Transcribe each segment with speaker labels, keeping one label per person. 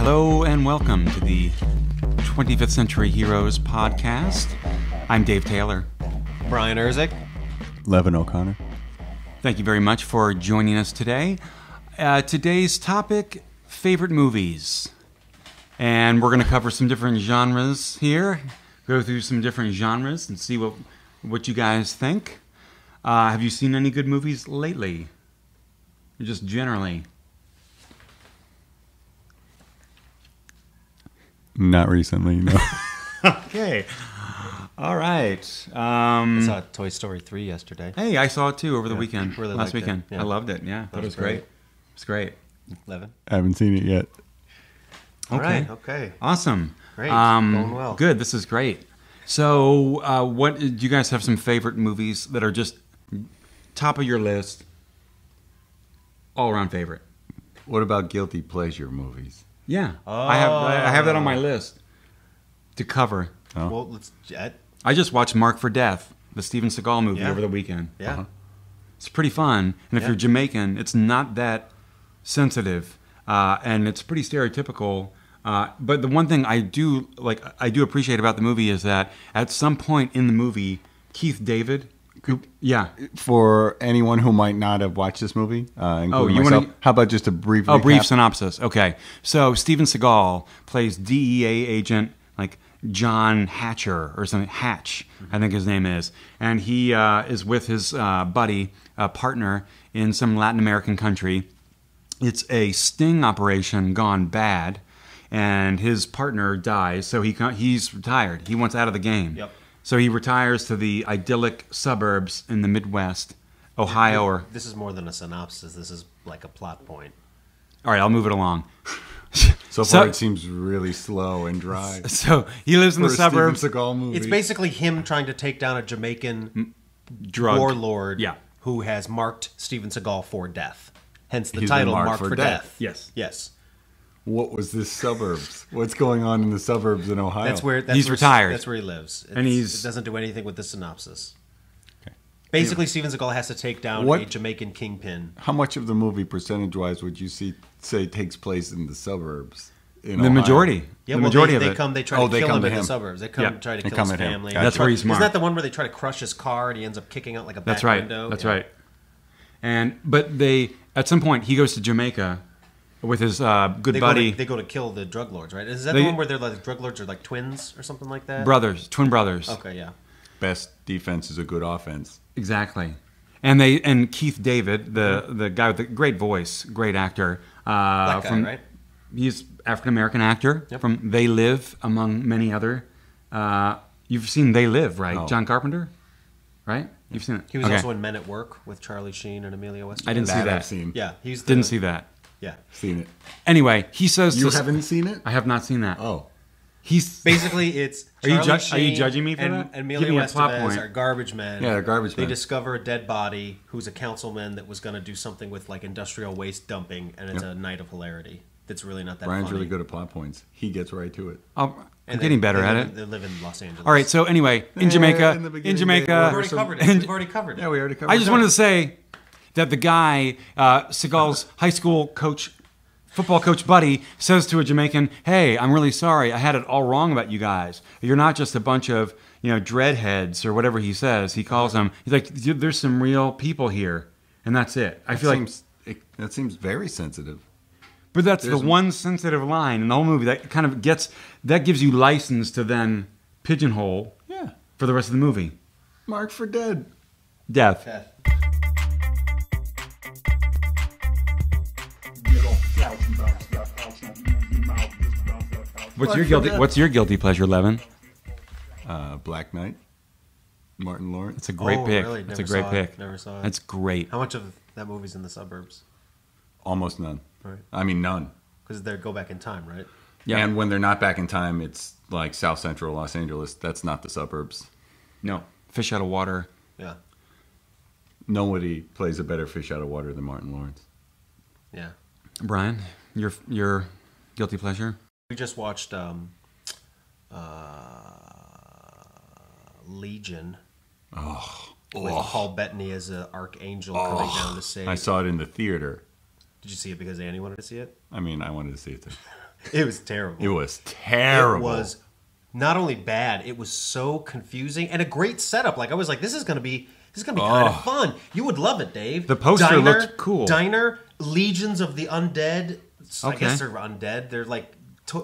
Speaker 1: Hello and welcome to the 25th Century Heroes podcast. I'm Dave Taylor.
Speaker 2: Brian Erzik.
Speaker 3: Levin O'Connor.
Speaker 1: Thank you very much for joining us today. Today's topic, favorite movies. And we're going to cover some different genres here, go through some different genres and see what you guys think. Have you seen any good movies lately? Or just generally?
Speaker 3: Not recently, no.
Speaker 1: Okay. All right.
Speaker 2: I saw Toy Story 3 yesterday.
Speaker 1: Hey, I saw it too over the weekend.
Speaker 2: really
Speaker 1: last
Speaker 2: liked it.
Speaker 1: weekend.
Speaker 2: Yeah.
Speaker 1: I loved it. Yeah, thought it was great. It was great.
Speaker 2: Levin.
Speaker 3: I haven't seen it yet.
Speaker 2: All
Speaker 1: Okay.
Speaker 2: right. Okay.
Speaker 1: Awesome.
Speaker 2: Great. Going well.
Speaker 1: Good. This is great. So, what do you guys have some favorite movies that are just top of your list? All around favorite.
Speaker 3: What about guilty pleasure movies?
Speaker 1: Yeah. I have that on my list to cover.
Speaker 3: Oh.
Speaker 2: Well, let's.
Speaker 1: I just watched Mark for Death, the Steven Seagal movie,
Speaker 2: Yeah.
Speaker 1: over the weekend.
Speaker 2: Yeah.
Speaker 3: Uh-huh.
Speaker 1: It's pretty fun, and if
Speaker 2: Yeah.
Speaker 1: you're Jamaican, it's not that sensitive, and it's pretty stereotypical. But the one thing I do appreciate about the movie is that at some point in the movie, Keith David,
Speaker 3: For anyone who might not have watched this movie, including
Speaker 1: you
Speaker 3: myself,
Speaker 1: wanna-
Speaker 3: how about just a brief
Speaker 1: brief
Speaker 3: recap?
Speaker 1: synopsis. Okay, so Steven Seagal plays DEA agent like John Hatcher or something. Hatch, I think his name is, and he is with his buddy, partner in some Latin American country. It's a sting operation gone bad, and his partner dies, so he's retired. He wants out of the game.
Speaker 2: Yep.
Speaker 1: So he retires to the idyllic suburbs in the Midwest, Ohio. Or
Speaker 2: This is more than a synopsis. This is like a plot point.
Speaker 1: all right, I'll move it along.
Speaker 3: So far, it seems really slow and dry.
Speaker 1: So he lives in
Speaker 3: For
Speaker 1: the
Speaker 3: a Steven
Speaker 1: suburbs.
Speaker 3: Seagal movie.
Speaker 2: It's basically him trying to take down a Jamaican
Speaker 1: Drugged.
Speaker 2: warlord
Speaker 1: Yeah.
Speaker 2: who has marked Steven Seagal for death. Hence the
Speaker 3: He's been
Speaker 2: title,
Speaker 3: marked
Speaker 2: Marked
Speaker 3: for
Speaker 2: for
Speaker 3: Death.
Speaker 2: Death.
Speaker 1: Yes.
Speaker 2: Yes.
Speaker 3: What was this suburbs? What's going on in the suburbs in Ohio?
Speaker 2: That's where
Speaker 1: He's retired.
Speaker 2: That's where he lives.
Speaker 1: And
Speaker 2: It doesn't do anything with the synopsis.
Speaker 3: Okay.
Speaker 2: Basically, Steven Seagal has to take down
Speaker 3: What-
Speaker 2: a Jamaican kingpin.
Speaker 3: How much of the movie, percentage-wise, would you say takes place in the suburbs? In
Speaker 1: The
Speaker 3: Ohio?
Speaker 1: majority.
Speaker 2: Yeah,
Speaker 1: the
Speaker 2: well,
Speaker 1: majority
Speaker 2: they
Speaker 1: of it.
Speaker 2: come. They try
Speaker 3: Oh,
Speaker 2: to
Speaker 3: they
Speaker 2: kill
Speaker 3: come
Speaker 2: him
Speaker 3: to
Speaker 2: in the
Speaker 3: him.
Speaker 2: suburbs. They
Speaker 1: Yeah.
Speaker 2: try to
Speaker 3: They
Speaker 2: kill
Speaker 3: come
Speaker 2: his
Speaker 3: at him.
Speaker 2: family.
Speaker 3: Gotcha.
Speaker 1: That's where he's
Speaker 2: Isn't
Speaker 1: marked.
Speaker 2: that the one where they try to crush his car and he ends up kicking out like a back
Speaker 1: That's right.
Speaker 2: window?
Speaker 1: That's
Speaker 2: Yeah.
Speaker 1: right. But at some point he goes to Jamaica with his good buddy,
Speaker 2: They go to kill the drug lords, right? Is that
Speaker 1: They-
Speaker 2: the one where they're like drug lords are like twins or something like that?
Speaker 1: twin brothers.
Speaker 2: Okay, yeah.
Speaker 3: Best defense is a good offense.
Speaker 1: Exactly. And Keith David, the guy with the great voice, great actor.
Speaker 2: Black guy, right?
Speaker 1: He's African American actor
Speaker 2: Yep.
Speaker 1: from They Live, among many other. You've seen They Live, right?
Speaker 3: Oh.
Speaker 1: John Carpenter, right? You've seen it.
Speaker 2: He was
Speaker 1: Okay.
Speaker 2: also in Men at Work with Charlie Sheen and Amelia West.
Speaker 1: I didn't see
Speaker 3: That
Speaker 1: that.
Speaker 3: I've seen.
Speaker 2: Yeah, he's the,
Speaker 1: Didn't see that.
Speaker 2: Yeah,
Speaker 3: Seen it.
Speaker 1: Anyway, he says
Speaker 3: You
Speaker 1: to,
Speaker 3: haven't seen it?
Speaker 1: I have not seen that.
Speaker 3: Oh.
Speaker 1: He's
Speaker 2: basically it's.
Speaker 1: Are you
Speaker 2: Charlie
Speaker 1: ju- are you
Speaker 2: Sheen
Speaker 1: judging me for
Speaker 2: and,
Speaker 1: that?
Speaker 2: And
Speaker 1: Give
Speaker 2: Amelia
Speaker 1: me a plot
Speaker 2: Estevez
Speaker 1: point.
Speaker 2: are garbage men.
Speaker 3: Yeah, they're garbage
Speaker 2: They
Speaker 3: men.
Speaker 2: discover a dead body who's a councilman that was going to do something with like industrial waste dumping, and it's
Speaker 3: Yep.
Speaker 2: a night of hilarity. That's really not that
Speaker 3: Brian's
Speaker 2: funny.
Speaker 3: really good at plot points. He gets right to it.
Speaker 1: I'm
Speaker 2: And
Speaker 1: getting
Speaker 2: they-
Speaker 1: better
Speaker 2: they
Speaker 1: at
Speaker 2: live-
Speaker 1: it.
Speaker 2: They live in Los Angeles.
Speaker 1: All right. So anyway, in Jamaica,
Speaker 3: in the
Speaker 1: in
Speaker 3: beginning,
Speaker 1: Jamaica,
Speaker 3: they
Speaker 2: We've already covered it. We've already covered it.
Speaker 3: Yeah, we already covered
Speaker 1: I just
Speaker 3: that.
Speaker 1: wanted to say that the guy, Seagal's high school coach, football coach buddy, says to a Jamaican, "Hey, I'm really sorry. I had it all wrong about you guys. You're not just a bunch of dreadheads or whatever he says." He calls them. He's like, "There's some real people here, and that's it." I feel like,
Speaker 3: that seems very sensitive.
Speaker 1: but that's the
Speaker 3: there's-
Speaker 1: one sensitive line in the whole movie that kind of gives you license to then pigeonhole
Speaker 3: Yeah.
Speaker 1: for the rest of the movie.
Speaker 3: Marked for dead.
Speaker 1: Death.
Speaker 2: Okay.
Speaker 1: What's your guilty pleasure, Levin?
Speaker 3: Black Knight. Martin Lawrence.
Speaker 1: It's a great
Speaker 2: Oh,
Speaker 1: pick.
Speaker 2: really?
Speaker 1: It's a
Speaker 2: Never
Speaker 1: great
Speaker 2: saw
Speaker 1: pick.
Speaker 2: it. Never saw it.
Speaker 1: That's great.
Speaker 2: How much of that movie's in the suburbs?
Speaker 3: Almost none.
Speaker 2: Right.
Speaker 3: I mean, none.
Speaker 2: Because they go back in time, right?
Speaker 1: Yeah.
Speaker 3: And when they're not back in time, it's like South Central Los Angeles. That's not the suburbs.
Speaker 1: No, fish out of water.
Speaker 2: Yeah.
Speaker 3: Nobody plays a better fish out of water than Martin Lawrence.
Speaker 2: Yeah.
Speaker 1: Brian, your guilty pleasure?
Speaker 2: We just watched Legion. With Paul Bettany as an archangel coming down to save.
Speaker 3: I saw it in the theater.
Speaker 2: Did you see it because Annie wanted to see it?
Speaker 3: I mean, I wanted to see it too.
Speaker 2: It was terrible.
Speaker 3: It was terrible.
Speaker 2: It was not only bad, it was so confusing and a great setup. Like I was like, this is gonna be kind of fun. You would love it, Dave.
Speaker 1: The poster looked cool.
Speaker 2: Diner, legions of the undead. I
Speaker 1: Okay.
Speaker 2: guess they're undead. They're like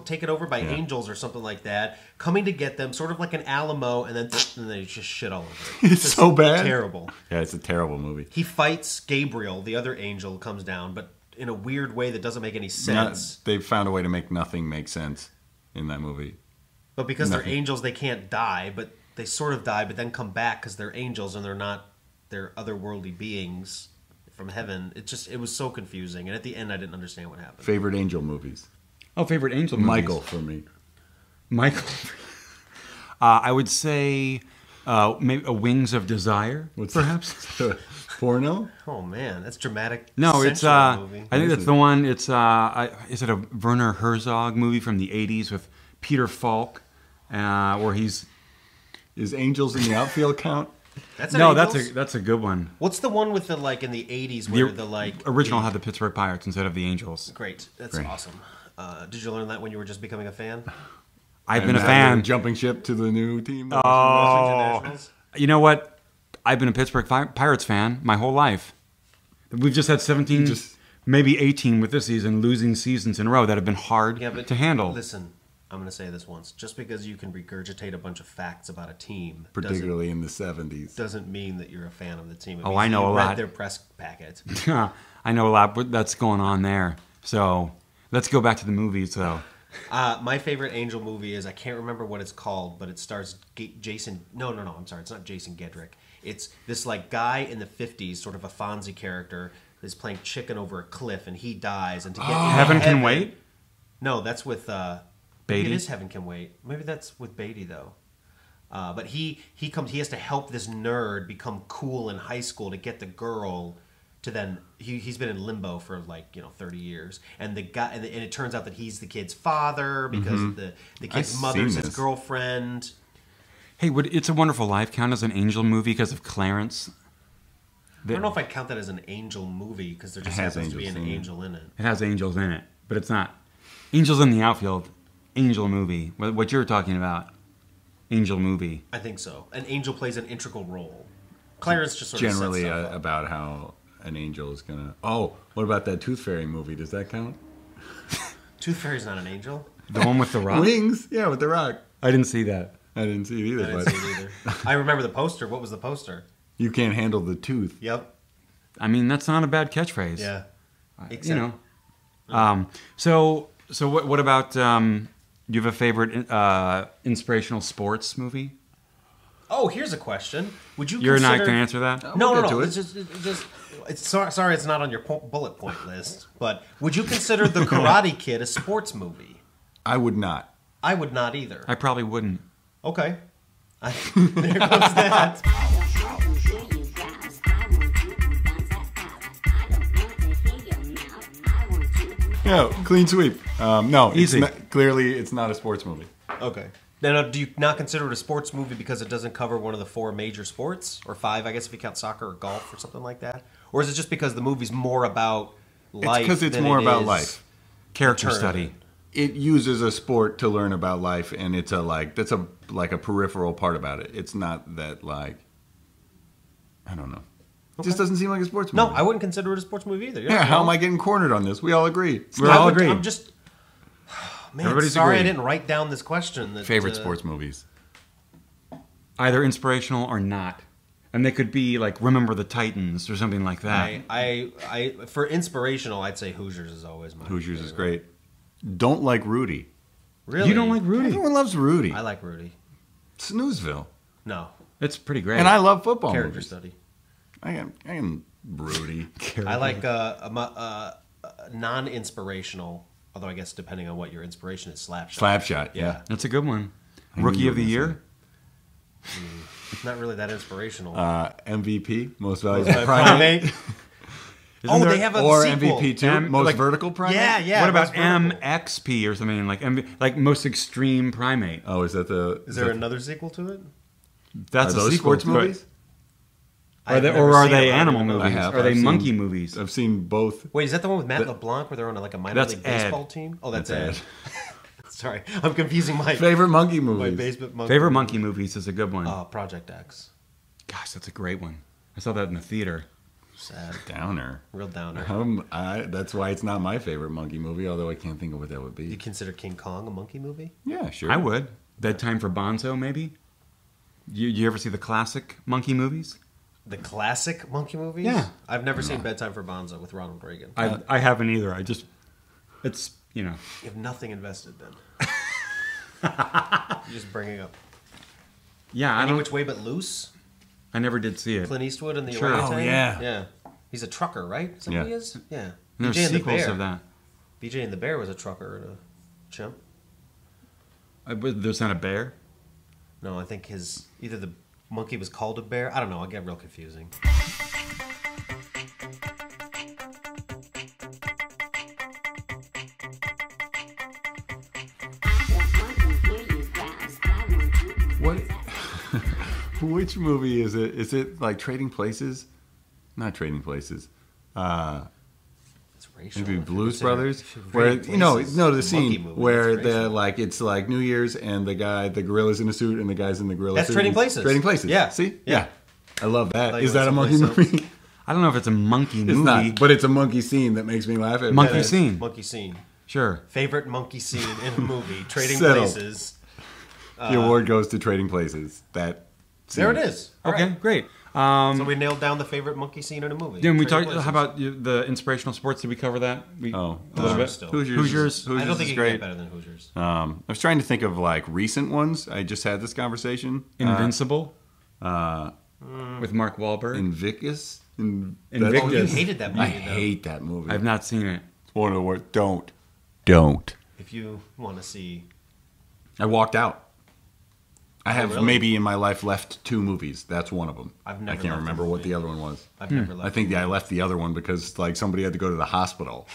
Speaker 2: taken over by angels or something like that, coming to get them, sort of like an Alamo, and then they just shit all over it.
Speaker 3: It's so bad.
Speaker 2: Terrible.
Speaker 3: Yeah, it's a terrible movie.
Speaker 2: He fights Gabriel, the other angel, comes down, but in a weird way that doesn't make any sense.
Speaker 3: They found a way to make nothing make sense in that movie.
Speaker 2: But because
Speaker 3: Nothing.
Speaker 2: they're angels, they can't die, but they sort of die, but then come back because they're angels and they're otherworldly beings from heaven. It was so confusing, and at the end, I didn't understand what happened.
Speaker 3: Favorite angel movies?
Speaker 1: Oh, favorite angel movies.
Speaker 3: Michael for me.
Speaker 1: Michael. I would say maybe a Wings of Desire, perhaps.
Speaker 3: Porno?
Speaker 2: Oh man, that's dramatic.
Speaker 1: No, it's
Speaker 2: sensual movie.
Speaker 1: I think that's the one. It's is it a Werner Herzog movie from the '80s with Peter Falk, where he's
Speaker 3: Is Angels in the Outfield count?
Speaker 2: That's an
Speaker 1: no,
Speaker 2: Angels?
Speaker 1: that's a good one.
Speaker 2: What's the one with the like in the '80s where the like
Speaker 1: original had the Pittsburgh Pirates instead of the Angels.
Speaker 2: Great, that's
Speaker 3: Great.
Speaker 2: awesome. Did you learn that when you were just becoming a fan?
Speaker 1: I've been
Speaker 3: And
Speaker 1: a
Speaker 3: now
Speaker 1: fan.
Speaker 3: you're jumping ship to the new team.
Speaker 1: Oh,
Speaker 2: Nationals?
Speaker 1: you know what? I've been a Pittsburgh Pirates fan my whole life. We've just had 17, maybe 18 with this season, losing seasons in a row that have been hard
Speaker 2: Yeah, but
Speaker 1: to handle.
Speaker 2: Listen, I'm going to say this once: just because you can regurgitate a bunch of facts about a team,
Speaker 3: Particularly in the 70s.
Speaker 2: doesn't mean that you're a fan of the team. It
Speaker 1: Oh,
Speaker 2: means
Speaker 1: I know
Speaker 2: you
Speaker 1: a
Speaker 2: read
Speaker 1: lot.
Speaker 2: their press packet.
Speaker 1: I know a lot that's going on there. So let's go back to the movies, though.
Speaker 2: My favorite Angel movie is I can't remember what it's called, but it stars Jason. No, I'm sorry, it's not Jason Gedrick. It's this like guy in the 50s, sort of a Fonzie character, is playing chicken over a cliff, and he dies. And to get into
Speaker 1: Heaven Can Wait?
Speaker 2: No, that's with maybe
Speaker 1: Beatty?
Speaker 2: it is Heaven Can Wait. Maybe that's with Beatty though. But he comes. He has to help this nerd become cool in high school to get the girl. To then he's been in limbo for 30 years, and the guy and it turns out that he's the kid's father because the kid's
Speaker 3: I've
Speaker 2: mother's
Speaker 3: seen
Speaker 2: his
Speaker 3: this.
Speaker 2: girlfriend.
Speaker 1: Hey, would It's a Wonderful Life count as an angel movie because of Clarence?
Speaker 2: I don't know if I'd count that as an angel movie because there just
Speaker 3: It has
Speaker 2: happens to be
Speaker 3: angels
Speaker 2: an
Speaker 3: in it.
Speaker 2: angel in it.
Speaker 1: It has angels in it, but it's not. Angels in the Outfield, angel movie. What you're talking about, angel movie.
Speaker 2: I think so. An angel plays an integral role. Clarence just sort
Speaker 3: Generally
Speaker 2: of sets stuff up.
Speaker 3: about how an angel is going to... Oh, what about that Tooth Fairy movie? Does that count?
Speaker 2: Tooth Fairy's not an angel.
Speaker 1: The one with the rock?
Speaker 3: Wings? Yeah, with the rock.
Speaker 1: I didn't see that.
Speaker 3: I didn't see it either,
Speaker 2: I didn't
Speaker 3: but
Speaker 2: see it either. I remember the poster. What was the poster?
Speaker 3: you can't handle the tooth.
Speaker 2: Yep.
Speaker 1: I mean, that's not a bad catchphrase.
Speaker 2: Yeah.
Speaker 1: You know. So what about? Do you have a favorite inspirational sports movie?
Speaker 2: Oh, here's a question. Would you?
Speaker 1: You're not
Speaker 2: consider...
Speaker 1: going to answer that.
Speaker 2: No,
Speaker 3: We'll
Speaker 2: no,
Speaker 3: get
Speaker 2: no.
Speaker 3: to
Speaker 2: It's just. It's sorry, it's not on your bullet point list. But would you consider The Karate Kid a sports movie?
Speaker 3: I would not.
Speaker 2: I would not either.
Speaker 1: I probably wouldn't.
Speaker 2: Okay. There goes that.
Speaker 3: No, clean sweep. No,
Speaker 1: Easy.
Speaker 3: Clearly, it's not a sports movie.
Speaker 2: Okay. Now, do you not consider it a sports movie because it doesn't cover one of the 4 major sports? Or 5, I guess, if you count soccer or golf or something like that? Or is it just because the movie's more about life?
Speaker 3: It's because it's
Speaker 2: than
Speaker 3: more
Speaker 2: it
Speaker 3: about
Speaker 2: is
Speaker 3: life.
Speaker 1: Character
Speaker 2: tournament?
Speaker 1: study.
Speaker 3: It uses a sport to learn about life, and it's that's a peripheral part about it. It's not that I don't know. It just doesn't seem like a sports movie.
Speaker 2: No, I wouldn't consider it a sports movie either.
Speaker 3: Yeah, how am I getting cornered on this? We all agree.
Speaker 1: We're all agreed.
Speaker 2: I'm just... Man,
Speaker 1: Everybody's
Speaker 2: sorry
Speaker 1: agreed.
Speaker 2: I didn't write down this question. That,
Speaker 3: Favorite sports movies?
Speaker 1: Either inspirational or not, and they could be like Remember the Titans or something like that.
Speaker 2: I for inspirational, I'd say Hoosiers is always my
Speaker 3: Hoosiers is
Speaker 2: favorite.
Speaker 3: great. Don't like Rudy.
Speaker 2: Really?
Speaker 1: You don't like Rudy?
Speaker 3: Everyone loves Rudy.
Speaker 2: I like Rudy.
Speaker 3: Snoozeville.
Speaker 2: No.
Speaker 1: It's pretty great.
Speaker 3: And I love football
Speaker 2: Character
Speaker 3: movies.
Speaker 2: study.
Speaker 3: I am Rudy.
Speaker 2: I like non-inspirational, although I guess depending on what your inspiration is, Slapshot.
Speaker 3: Slapshot. Yeah.
Speaker 1: That's a good one.
Speaker 3: I knew
Speaker 1: Rookie
Speaker 3: you
Speaker 1: of
Speaker 3: were
Speaker 1: the
Speaker 3: gonna
Speaker 1: Year.
Speaker 2: Not really that inspirational.
Speaker 3: MVP, most valuable
Speaker 2: Primate.
Speaker 3: primate.
Speaker 2: Oh,
Speaker 1: there-
Speaker 2: they have a
Speaker 3: Or
Speaker 2: sequel.
Speaker 3: MVP too.
Speaker 1: M-
Speaker 3: most
Speaker 1: like-
Speaker 3: vertical primate.
Speaker 2: Yeah.
Speaker 1: what about
Speaker 2: most vertical.
Speaker 1: MXP or something like most extreme primate?
Speaker 3: Oh, is that the?
Speaker 2: Is there another sequel to it?
Speaker 1: That's
Speaker 3: Are
Speaker 1: a
Speaker 3: those
Speaker 1: sequel
Speaker 3: sports
Speaker 1: to it.
Speaker 3: movies?
Speaker 2: I've never
Speaker 1: Or are
Speaker 2: seen it,
Speaker 1: they
Speaker 2: but I
Speaker 1: animal
Speaker 2: don't know.
Speaker 1: movies?
Speaker 3: have.
Speaker 1: Are they
Speaker 3: I've seen-
Speaker 1: monkey movies?
Speaker 3: I've seen both.
Speaker 2: Wait, is that the one with Matt LeBlanc where they're on like a minor
Speaker 1: That's
Speaker 2: league baseball
Speaker 1: Ed.
Speaker 2: team? Oh, that's Ed.
Speaker 3: That's
Speaker 2: Sorry, I'm confusing my
Speaker 3: Favorite monkey
Speaker 2: my
Speaker 3: movies.
Speaker 2: basement monkey.
Speaker 1: Favorite monkey movies is a good one.
Speaker 2: Project X.
Speaker 1: Gosh, that's a great one. I saw that in the theater.
Speaker 2: Sad,
Speaker 3: Downer.
Speaker 2: real downer.
Speaker 3: That's why it's not my favorite monkey movie, although I can't think of what that would
Speaker 2: You
Speaker 3: be.
Speaker 2: consider King Kong a monkey movie?
Speaker 3: Yeah, sure.
Speaker 1: I would. Bedtime for Bonzo, maybe? You ever see the classic monkey movies?
Speaker 2: The classic monkey movies?
Speaker 1: Yeah.
Speaker 2: I've never seen Bedtime for Bonzo with Ronald Reagan.
Speaker 1: I haven't either. It's,
Speaker 2: You have nothing invested then. You're just bringing up.
Speaker 1: Yeah,
Speaker 2: Any Which Way But Loose?
Speaker 1: I never did see it.
Speaker 2: Clint Eastwood and the
Speaker 1: Sure.
Speaker 2: orangutan?
Speaker 3: Oh, yeah.
Speaker 2: Yeah. He's a trucker, right? Is that what he
Speaker 3: Yeah.
Speaker 2: is? Yeah.
Speaker 1: There's
Speaker 2: BJ and the
Speaker 1: sequels
Speaker 2: Bear.
Speaker 1: of that.
Speaker 2: BJ and the Bear was a trucker and a chimp.
Speaker 1: There's not a bear?
Speaker 2: No, I think either the monkey was called a bear. I don't know. I get real confusing.
Speaker 3: What? Which movie is it? Is it like Trading Places? Not Trading Places.
Speaker 2: It's racial.
Speaker 3: Maybe
Speaker 2: if you
Speaker 3: Blues
Speaker 2: consider-
Speaker 3: Brothers,
Speaker 2: if you
Speaker 3: where
Speaker 2: rate
Speaker 3: the
Speaker 2: places,
Speaker 3: the
Speaker 2: monkey
Speaker 3: scene
Speaker 2: movie,
Speaker 3: where
Speaker 2: it's racial.
Speaker 3: it's like New Year's and the gorilla's in a suit and the guy's in the gorilla
Speaker 2: That's
Speaker 3: suit.
Speaker 2: Trading Places.
Speaker 3: Trading Places.
Speaker 2: Yeah.
Speaker 3: See?
Speaker 2: Yeah.
Speaker 3: I love that.
Speaker 2: Thought you
Speaker 3: Is that a
Speaker 2: went
Speaker 3: monkey
Speaker 2: someplace
Speaker 3: movie?
Speaker 1: I don't know if it's a monkey
Speaker 3: It's
Speaker 1: movie.
Speaker 3: not, but it's a monkey scene that makes me laugh at.
Speaker 1: Monkey
Speaker 2: That is
Speaker 1: scene.
Speaker 2: Monkey scene.
Speaker 1: Sure.
Speaker 2: Favorite monkey scene in a movie. Trading
Speaker 3: Settled.
Speaker 2: Places.
Speaker 3: The award goes to Trading Places. That. Scene.
Speaker 2: There it is. All
Speaker 1: Okay,
Speaker 2: right.
Speaker 1: great.
Speaker 2: So we nailed down the favorite monkey scene in a movie.
Speaker 1: Then we
Speaker 2: Trading
Speaker 1: talked.
Speaker 2: Places.
Speaker 1: How about the inspirational sports? Did we cover that?
Speaker 3: Oh,
Speaker 1: a little bit.
Speaker 2: Still.
Speaker 3: Hoosiers.
Speaker 1: Hoosiers.
Speaker 2: I don't think
Speaker 3: is
Speaker 2: you can get
Speaker 3: great.
Speaker 2: better than Hoosiers.
Speaker 3: I was trying to think of like recent ones. I just had this conversation.
Speaker 1: Invincible. With Mark Wahlberg.
Speaker 3: Invictus.
Speaker 1: Invictus.
Speaker 2: Oh, you hated that movie,
Speaker 3: I
Speaker 2: though.
Speaker 3: hate that movie.
Speaker 1: I've not seen it.
Speaker 3: It's one of the worst. Don't.
Speaker 2: If you want to see...
Speaker 3: I walked out. I have
Speaker 2: really?
Speaker 3: maybe in my life left 2 movies. That's one of them.
Speaker 2: I've
Speaker 3: I
Speaker 2: never
Speaker 3: can't
Speaker 2: left a
Speaker 3: remember what
Speaker 2: movie.
Speaker 3: the other one was.
Speaker 2: I've never left.
Speaker 3: I think I left the other one because like somebody had to go to the hospital.